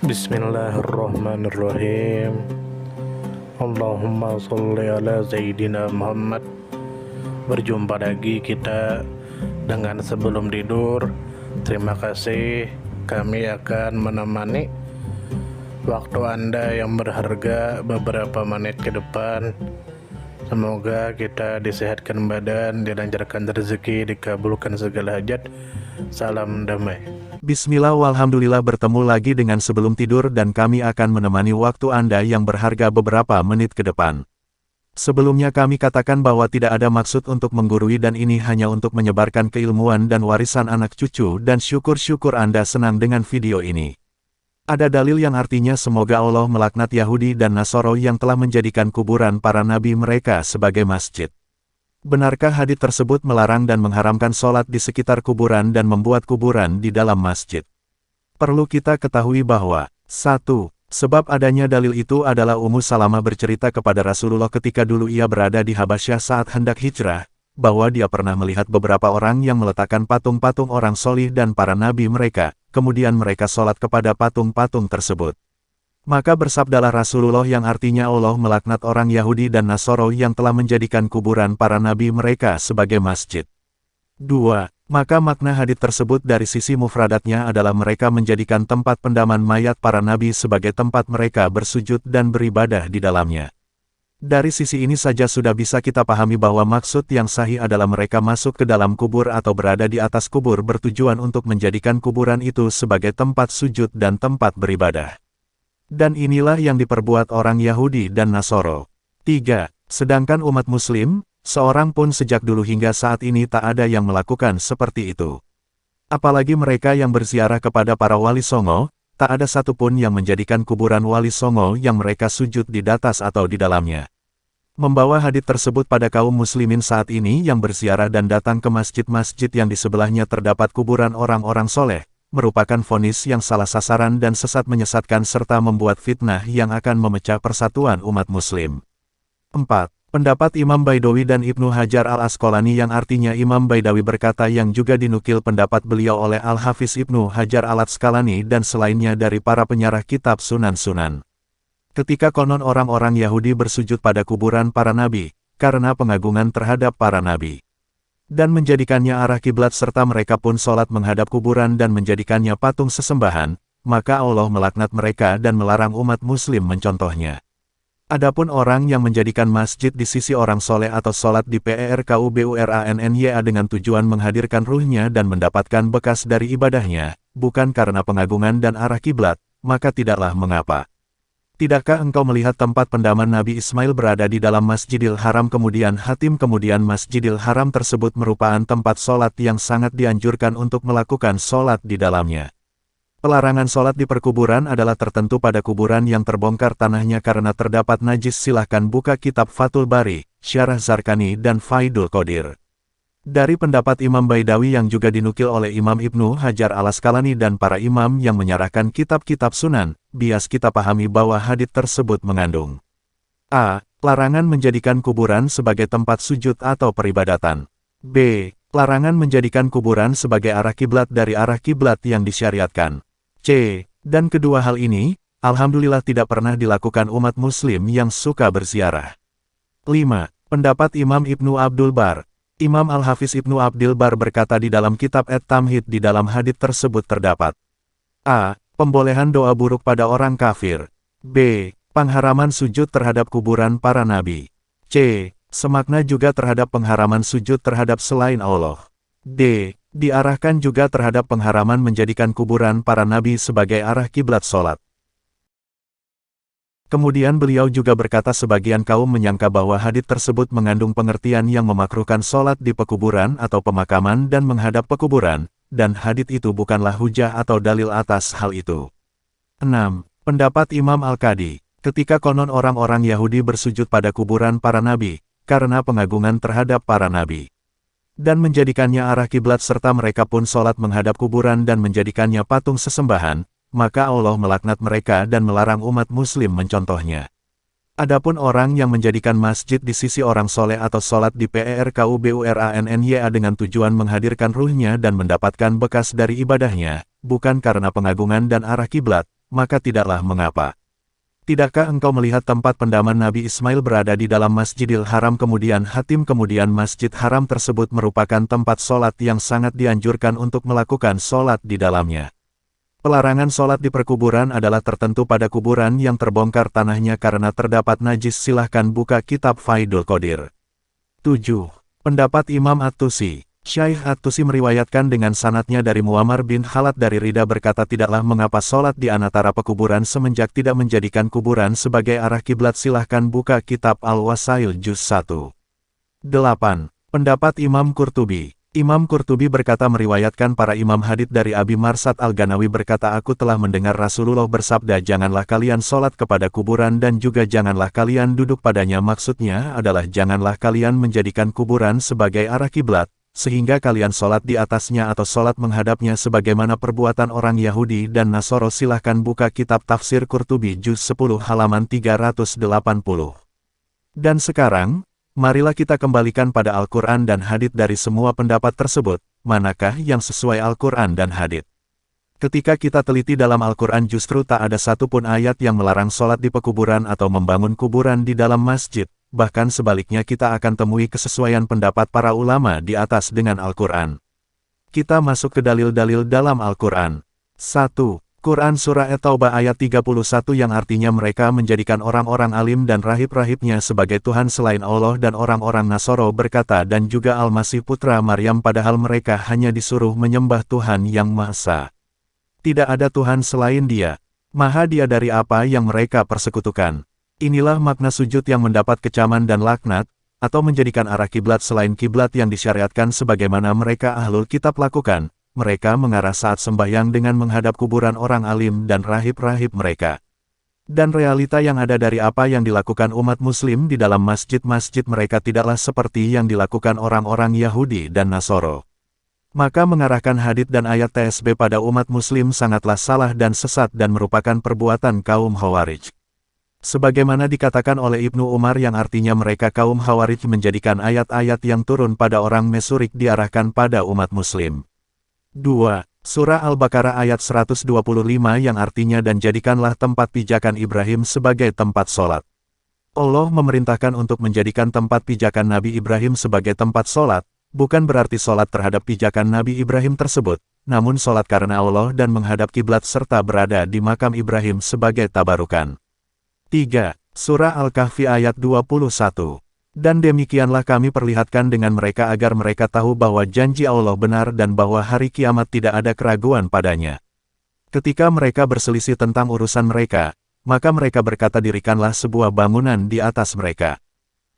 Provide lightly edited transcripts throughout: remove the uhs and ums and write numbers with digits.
Bismillahirrahmanirrahim. Allahumma sholli ala Sayyidina Muhammad. Berjumpa lagi kita dengan sebelum tidur. Terima kasih, kami akan menemani waktu Anda yang berharga beberapa menit ke depan. Semoga kita disehatkan badan, dilancarkan rezeki, dikabulkan segala hajat. Salam damai. Bismillah walhamdulillah, bertemu lagi dengan sebelum tidur dan kami akan menemani waktu Anda yang berharga beberapa menit ke depan. Sebelumnya kami katakan bahwa tidak ada maksud untuk menggurui dan ini hanya untuk menyebarkan keilmuan dan warisan anak cucu dan syukur-syukur Anda senang dengan video ini. Ada dalil yang artinya semoga Allah melaknat Yahudi dan Nasoro yang telah menjadikan kuburan para nabi mereka sebagai masjid. Benarkah hadits tersebut melarang dan mengharamkan sholat di sekitar kuburan dan membuat kuburan di dalam masjid? Perlu kita ketahui bahwa 1. Sebab adanya dalil itu adalah Ummu Salamah bercerita kepada Rasulullah ketika dulu ia berada di Habasyah saat hendak hijrah, bahwa dia pernah melihat beberapa orang yang meletakkan patung-patung orang solih dan para nabi mereka, kemudian mereka sholat kepada patung-patung tersebut. Maka bersabdalah Rasulullah yang artinya Allah melaknat orang Yahudi dan Nasoro yang telah menjadikan kuburan para nabi mereka sebagai masjid. 2. Maka makna hadits tersebut dari sisi mufradatnya adalah mereka menjadikan tempat pendaman mayat para nabi sebagai tempat mereka bersujud dan beribadah di dalamnya. Dari sisi ini saja sudah bisa kita pahami bahwa maksud yang sahih adalah mereka masuk ke dalam kubur atau berada di atas kubur bertujuan untuk menjadikan kuburan itu sebagai tempat sujud dan tempat beribadah. Dan inilah yang diperbuat orang Yahudi dan Nasoro. 3. Sedangkan umat Muslim, seorang pun sejak dulu hingga saat ini tak ada yang melakukan seperti itu. Apalagi mereka yang berziarah kepada para wali songo, tak ada satupun yang menjadikan kuburan wali songo yang mereka sujud di atas atau di dalamnya. Membawa hadits tersebut pada kaum muslimin saat ini yang berziarah dan datang ke masjid-masjid yang di sebelahnya terdapat kuburan orang-orang soleh, merupakan vonis yang salah sasaran dan sesat menyesatkan serta membuat fitnah yang akan memecah persatuan umat muslim. 4. Pendapat Imam Baidawi dan Ibnu Hajar al-Asqalani yang artinya Imam Baidawi berkata yang juga dinukil pendapat beliau oleh Al-Hafiz Ibnu Hajar al-Asqalani dan selainnya dari para penyarah kitab Sunan-Sunan. Ketika konon orang-orang Yahudi bersujud pada kuburan para nabi, karena pengagungan terhadap para nabi. Dan menjadikannya arah kiblat serta mereka pun sholat menghadap kuburan dan menjadikannya patung sesembahan, maka Allah melaknat mereka dan melarang umat muslim mencontohnya. Adapun orang yang menjadikan masjid di sisi orang soleh atau sholat di PERKUBURANNYA dengan tujuan menghadirkan ruhnya dan mendapatkan bekas dari ibadahnya, bukan karena pengagungan dan arah kiblat, maka tidaklah mengapa. Tidakkah engkau melihat tempat pendaman Nabi Ismail berada di dalam Masjidil Haram kemudian Masjidil Haram tersebut merupakan tempat sholat yang sangat dianjurkan untuk melakukan sholat di dalamnya. Pelarangan sholat di perkuburan adalah tertentu pada kuburan yang terbongkar tanahnya karena terdapat najis. Silahkan buka kitab Fathul Bari, Syarah Zarkani dan Faidul Qadir. Dari pendapat Imam Baidawi yang juga dinukil oleh Imam Ibnu Hajar al-Asqalani dan para imam yang menyarahkan kitab-kitab sunan, bias kita pahami bahwa hadits tersebut mengandung a. Larangan menjadikan kuburan sebagai tempat sujud atau peribadatan. b. Larangan menjadikan kuburan sebagai arah kiblat dari arah kiblat yang disyariatkan. c. Dan kedua hal ini, alhamdulillah tidak pernah dilakukan umat muslim yang suka berziarah. 5. Pendapat Imam Ibnu Abdul Bar. Imam Al-Hafiz Ibnu Abdil Bar berkata di dalam kitab At-Tamhid di dalam hadits tersebut terdapat a. Pembolehan doa buruk pada orang kafir. b. Pengharaman sujud terhadap kuburan para nabi. c. Semakna juga terhadap pengharaman sujud terhadap selain Allah. d. Diarahkan juga terhadap pengharaman menjadikan kuburan para nabi sebagai arah kiblat sholat. Kemudian beliau juga berkata sebagian kaum menyangka bahwa hadits tersebut mengandung pengertian yang memakruhkan sholat di pekuburan atau pemakaman dan menghadap pekuburan, dan hadits itu bukanlah hujah atau dalil atas hal itu. 6. Pendapat Imam Al-Qadi, ketika konon orang-orang Yahudi bersujud pada kuburan para nabi, karena pengagungan terhadap para nabi. Dan menjadikannya arah kiblat serta mereka pun sholat menghadap kuburan dan menjadikannya patung sesembahan, maka Allah melaknat mereka dan melarang umat muslim mencontohnya. Adapun orang yang menjadikan masjid di sisi orang soleh atau sholat di PERKUBURANNYA dengan tujuan menghadirkan ruhnya dan mendapatkan bekas dari ibadahnya, bukan karena pengagungan dan arah kiblat, maka tidaklah mengapa. Tidakkah engkau melihat tempat pendaman Nabi Ismail berada di dalam Masjidil Haram kemudian Masjid Haram tersebut merupakan tempat sholat yang sangat dianjurkan untuk melakukan sholat di dalamnya. Pelarangan sholat di perkuburan adalah tertentu pada kuburan yang terbongkar tanahnya karena terdapat najis. Silahkan buka kitab Faidul Qadir. 7. Pendapat Imam At-Tusi. Syaikh At-Tusi meriwayatkan dengan sanadnya dari Muammar bin Khalad dari Rida berkata tidaklah mengapa sholat di antara pekuburan semenjak tidak menjadikan kuburan sebagai arah kiblat. Silahkan buka kitab Al-Wasail Juz 1. 8. Pendapat Imam Qurtubi. Imam Qurtubi berkata meriwayatkan para imam hadits dari Abi Marsad Al-Ganawi berkata aku telah mendengar Rasulullah bersabda janganlah kalian sholat kepada kuburan dan juga janganlah kalian duduk padanya. Maksudnya adalah janganlah kalian menjadikan kuburan sebagai arah kiblat, sehingga kalian sholat di atasnya atau sholat menghadapnya sebagaimana perbuatan orang Yahudi dan Nasoro. Silahkan buka kitab Tafsir Qurtubi Juz 10 halaman 380. Dan sekarang, marilah kita kembalikan pada Al-Quran dan hadits dari semua pendapat tersebut, manakah yang sesuai Al-Quran dan hadits. Ketika kita teliti dalam Al-Quran justru tak ada satupun ayat yang melarang sholat di pekuburan atau membangun kuburan di dalam masjid, bahkan sebaliknya kita akan temui kesesuaian pendapat para ulama di atas dengan Al-Quran. Kita masuk ke dalil-dalil dalam Al-Quran. 1. Quran Surah At-Taubah ayat 31 yang artinya mereka menjadikan orang-orang alim dan rahib-rahibnya sebagai Tuhan selain Allah dan orang-orang Nasoro berkata dan juga Al-Masih putra Maryam padahal mereka hanya disuruh menyembah Tuhan yang Maha Esa. Tidak ada Tuhan selain Dia. Maha Dia dari apa yang mereka persekutukan. Inilah makna sujud yang mendapat kecaman dan laknat, atau menjadikan arah kiblat selain kiblat yang disyariatkan sebagaimana mereka ahlul kitab lakukan. Mereka mengarah saat sembahyang dengan menghadap kuburan orang alim dan rahib-rahib mereka. Dan realita yang ada dari apa yang dilakukan umat muslim di dalam masjid-masjid mereka tidaklah seperti yang dilakukan orang-orang Yahudi dan Nasoro. Maka mengarahkan hadits dan ayat TSB pada umat muslim sangatlah salah dan sesat dan merupakan perbuatan kaum Khawarij. Sebagaimana dikatakan oleh Ibnu Umar yang artinya mereka kaum Khawarij menjadikan ayat-ayat yang turun pada orang Mesurik diarahkan pada umat muslim. 2. Surah Al-Baqarah ayat 125 yang artinya dan jadikanlah tempat pijakan Ibrahim sebagai tempat sholat. Allah memerintahkan untuk menjadikan tempat pijakan Nabi Ibrahim sebagai tempat sholat, bukan berarti sholat terhadap pijakan Nabi Ibrahim tersebut, namun sholat karena Allah dan menghadap kiblat serta berada di makam Ibrahim sebagai tabarukan. 3. Surah Al-Kahfi ayat 21. Dan demikianlah kami perlihatkan dengan mereka agar mereka tahu bahwa janji Allah benar dan bahwa hari kiamat tidak ada keraguan padanya. Ketika mereka berselisih tentang urusan mereka, maka mereka berkata dirikanlah sebuah bangunan di atas mereka.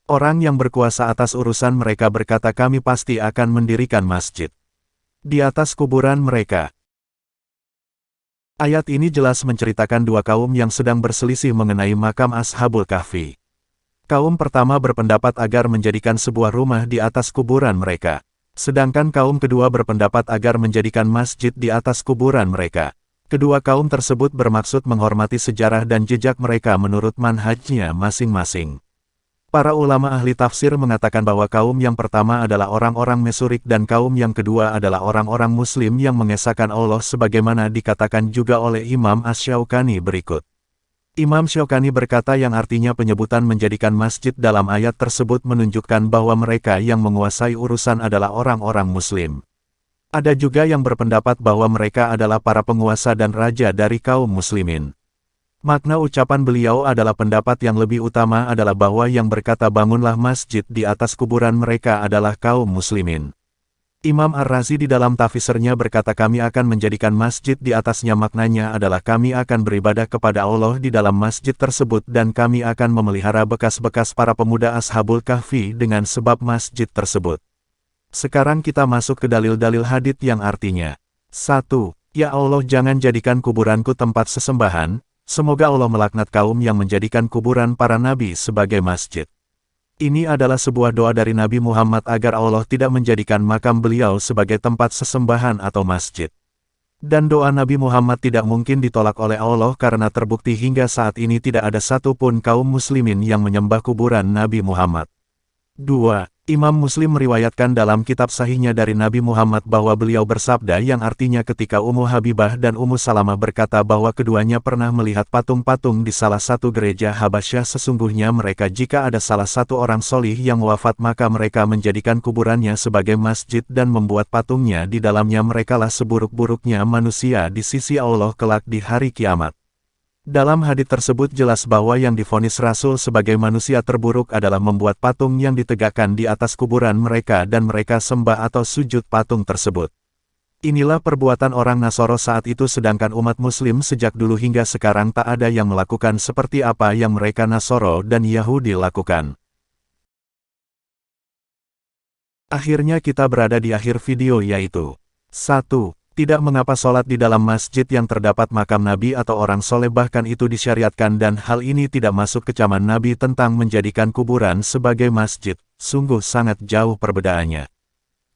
Orang yang berkuasa atas urusan mereka berkata kami pasti akan mendirikan masjid di atas kuburan mereka. Ayat ini jelas menceritakan dua kaum yang sedang berselisih mengenai makam Ashabul Kahfi. Kaum pertama berpendapat agar menjadikan sebuah rumah di atas kuburan mereka. Sedangkan kaum kedua berpendapat agar menjadikan masjid di atas kuburan mereka. Kedua kaum tersebut bermaksud menghormati sejarah dan jejak mereka menurut manhajnya masing-masing. Para ulama ahli tafsir mengatakan bahwa kaum yang pertama adalah orang-orang Mesurik dan kaum yang kedua adalah orang-orang Muslim yang mengesahkan Allah sebagaimana dikatakan juga oleh Imam Asy-Syaukani berikut. Imam Syaukani berkata yang artinya penyebutan menjadikan masjid dalam ayat tersebut menunjukkan bahwa mereka yang menguasai urusan adalah orang-orang Muslim. Ada juga yang berpendapat bahwa mereka adalah para penguasa dan raja dari kaum Muslimin. Makna ucapan beliau adalah pendapat yang lebih utama adalah bahwa yang berkata bangunlah masjid di atas kuburan mereka adalah kaum Muslimin. Imam Ar-Razi di dalam tafsirnya berkata kami akan menjadikan masjid di atasnya maknanya adalah kami akan beribadah kepada Allah di dalam masjid tersebut dan kami akan memelihara bekas-bekas para pemuda Ashabul Kahfi dengan sebab masjid tersebut. Sekarang kita masuk ke dalil-dalil hadits yang artinya. 1. Ya Allah jangan jadikan kuburanku tempat sesembahan, semoga Allah melaknat kaum yang menjadikan kuburan para nabi sebagai masjid. Ini adalah sebuah doa dari Nabi Muhammad agar Allah tidak menjadikan makam beliau sebagai tempat sesembahan atau masjid. Dan doa Nabi Muhammad tidak mungkin ditolak oleh Allah karena terbukti hingga saat ini tidak ada satupun kaum muslimin yang menyembah kuburan Nabi Muhammad. 2. Imam Muslim meriwayatkan dalam kitab sahihnya dari Nabi Muhammad bahwa beliau bersabda yang artinya ketika Ummu Habibah dan Ummu Salamah berkata bahwa keduanya pernah melihat patung-patung di salah satu gereja Habasyah, sesungguhnya mereka jika ada salah satu orang solih yang wafat maka mereka menjadikan kuburannya sebagai masjid dan membuat patungnya di dalamnya, merekalah seburuk-buruknya manusia di sisi Allah kelak di hari kiamat. Dalam hadits tersebut jelas bahwa yang divonis Rasul sebagai manusia terburuk adalah membuat patung yang ditegakkan di atas kuburan mereka dan mereka sembah atau sujud patung tersebut. Inilah perbuatan orang Nasoro saat itu, sedangkan umat Muslim sejak dulu hingga sekarang tak ada yang melakukan seperti apa yang mereka Nasoro dan Yahudi lakukan. Akhirnya kita berada di akhir video, yaitu 1. Tidak mengapa sholat di dalam masjid yang terdapat makam Nabi atau orang soleh bahkan itu disyariatkan, dan hal ini tidak masuk kecaman Nabi tentang menjadikan kuburan sebagai masjid, sungguh sangat jauh perbedaannya.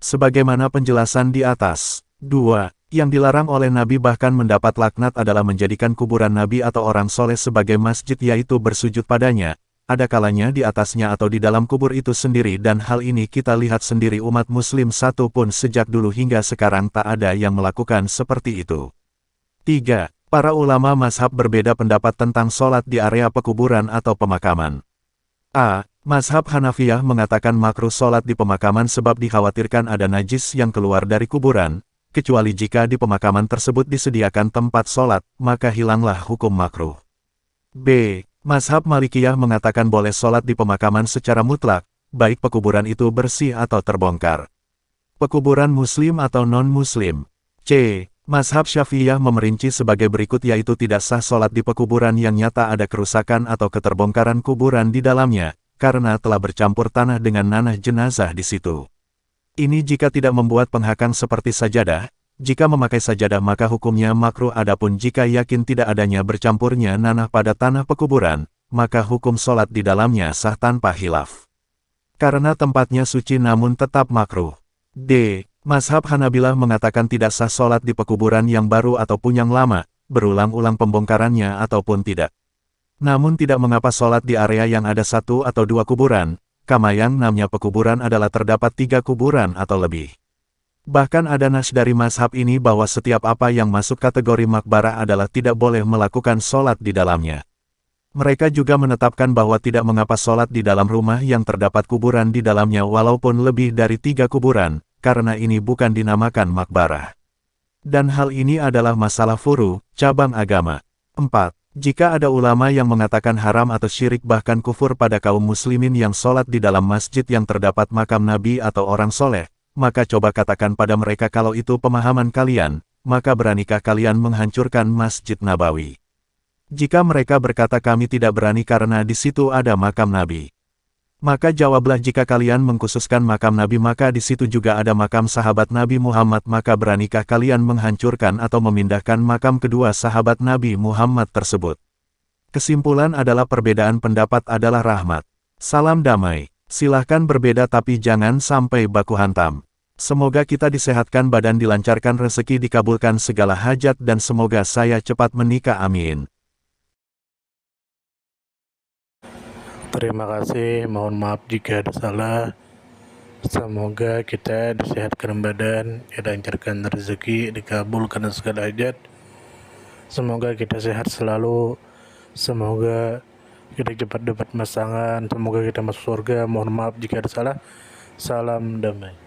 Sebagaimana penjelasan di atas. 2. Yang dilarang oleh Nabi bahkan mendapat laknat adalah menjadikan kuburan Nabi atau orang soleh sebagai masjid, yaitu bersujud padanya, ada kalanya di atasnya atau di dalam kubur itu sendiri, dan hal ini kita lihat sendiri umat Muslim satu pun sejak dulu hingga sekarang tak ada yang melakukan seperti itu. 3. Para ulama mazhab berbeda pendapat tentang sholat di area pekuburan atau pemakaman. A. Mazhab Hanafiyah mengatakan makruh sholat di pemakaman sebab dikhawatirkan ada najis yang keluar dari kuburan, kecuali jika di pemakaman tersebut disediakan tempat sholat, maka hilanglah hukum makruh. B. Mazhab Malikiyah mengatakan boleh sholat di pemakaman secara mutlak, baik pekuburan itu bersih atau terbongkar. Pekuburan muslim atau non-muslim. C. Mazhab Syafi'iyah memerinci sebagai berikut, yaitu tidak sah sholat di pekuburan yang nyata ada kerusakan atau keterbongkaran kuburan di dalamnya, karena telah bercampur tanah dengan nanah jenazah di situ. Ini jika tidak membuat penghakang seperti sajadah. Jika memakai sajadah maka hukumnya makruh, adapun jika yakin tidak adanya bercampurnya nanah pada tanah pekuburan, maka hukum sholat di dalamnya sah tanpa khilaf. Karena tempatnya suci namun tetap makruh. D. Mazhab Hanabilah mengatakan tidak sah sholat di pekuburan yang baru ataupun yang lama, berulang-ulang pembongkarannya ataupun tidak. Namun tidak mengapa sholat di area yang ada satu atau dua kuburan, kama yang namanya pekuburan adalah terdapat 3 kuburan atau lebih. Bahkan ada nas dari mazhab ini bahwa setiap apa yang masuk kategori makbarah adalah tidak boleh melakukan sholat di dalamnya. Mereka juga menetapkan bahwa tidak mengapa sholat di dalam rumah yang terdapat kuburan di dalamnya walaupun lebih dari 3 kuburan, karena ini bukan dinamakan makbarah. Dan hal ini adalah masalah furu, cabang agama. 4. Jika ada ulama yang mengatakan haram atau syirik bahkan kufur pada kaum muslimin yang sholat di dalam masjid yang terdapat makam Nabi atau orang soleh, maka coba katakan pada mereka kalau itu pemahaman kalian, maka beranikah kalian menghancurkan Masjid Nabawi? Jika mereka berkata kami tidak berani karena di situ ada makam Nabi, maka jawablah jika kalian mengkhususkan makam Nabi maka di situ juga ada makam sahabat Nabi Muhammad, maka beranikah kalian menghancurkan atau memindahkan makam kedua sahabat Nabi Muhammad tersebut? Kesimpulan adalah perbedaan pendapat adalah rahmat. Salam damai. Silahkan berbeda tapi jangan sampai baku hantam. Semoga kita disehatkan badan, dilancarkan rezeki, dikabulkan segala hajat, dan semoga saya cepat menikah, amin. Terima kasih, mohon maaf jika ada salah. Semoga kita disehatkan badan, dilancarkan rezeki, dikabulkan segala hajat. Semoga kita sehat selalu. Semoga kita cepat dapat pasangan. Semoga kita masuk surga. Mohon maaf jika ada salah. Salam damai.